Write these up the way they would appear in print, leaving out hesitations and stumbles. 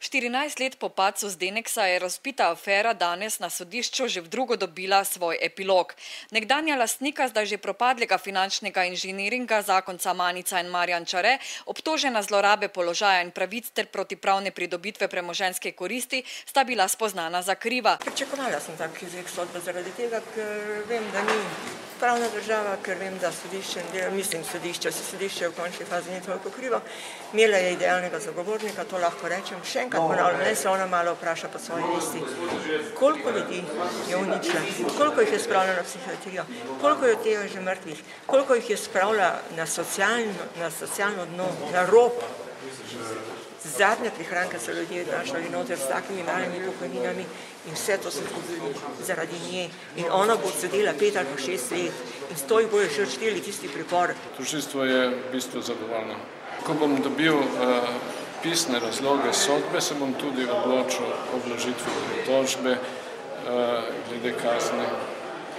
14 let po padcu Zdeneksa je razvpita afera danes na sodišču že v drugo dobila svoj epilog. Nekdanja lastnika zdaj že propadlega finančnega inženiringa zakonca Manica in Marjan Čare, obtožena zlorabe položaja in pravic ter protipravne pridobitve premoženjske koristi, sta bila spoznana za kriva. Pričakovala sem tak izrek sodbe zaradi tega, ker vem, da ni pravna država, ker vem, da sodišče v končni fazi ni toliko krivo. Imela je idealnega zagovornika, to lahko rečem. Še enkrat ponavljam, naj se ona malo vpraša po svoji vesti. Koliko ljudi je uničila, koliko jih je spravila na psihiatrijo, koliko je od tega že mrtvih, koliko jih je spravila na socialno dno, na rob. Zadnje prihranke so ljudje našli noter s takimi malimi pokojninami in vse to so izgubili zaradi nje. In ona bo sedela 5 ali 6 let in s to jih bojo še odšteli tisti pripor. Tožilstvo je v bistvu zadovoljno. Ko bom dobil pisne razloge sodbe, se bom tudi odločil o vložitvi pritožbe glede kazni.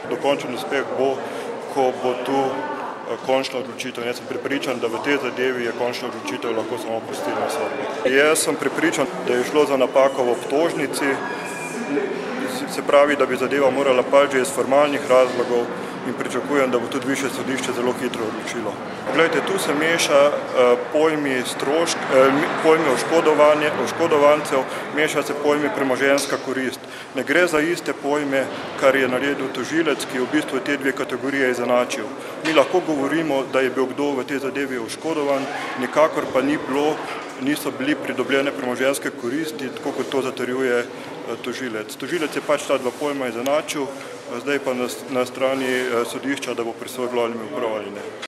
Dokončen uspeh bo, ko bo tu končna odločitev. Jaz sem prepričan, da v tej zadevi je končna odločitev lahko samo prostilna sodba. Jaz sem prepričan, da je šlo za napako v obtožnici, se pravi, da bi zadeva morala pač že iz formalnih razlogov in pričakujem, da bo tudi višje sodišče zelo hitro odločilo. Poglejte, tu se meša pojmi oškodovancev, meša se pojmi premoženjska korist. Ne gre za iste pojme, kar je naredil tožilec, ki je v bistvu te dve kategorije izenačil. Mi lahko govorimo, da je bil kdo v tej zadevi oškodovan, nikakor pa niso bili pridobljene premoženjske koristi, tako kot to zatrjuje tožilec. Tožilec je pač ta dva pojma izenačil, zdaj pa na strani sodišča, da bo presojalo ali mi prav ali ne.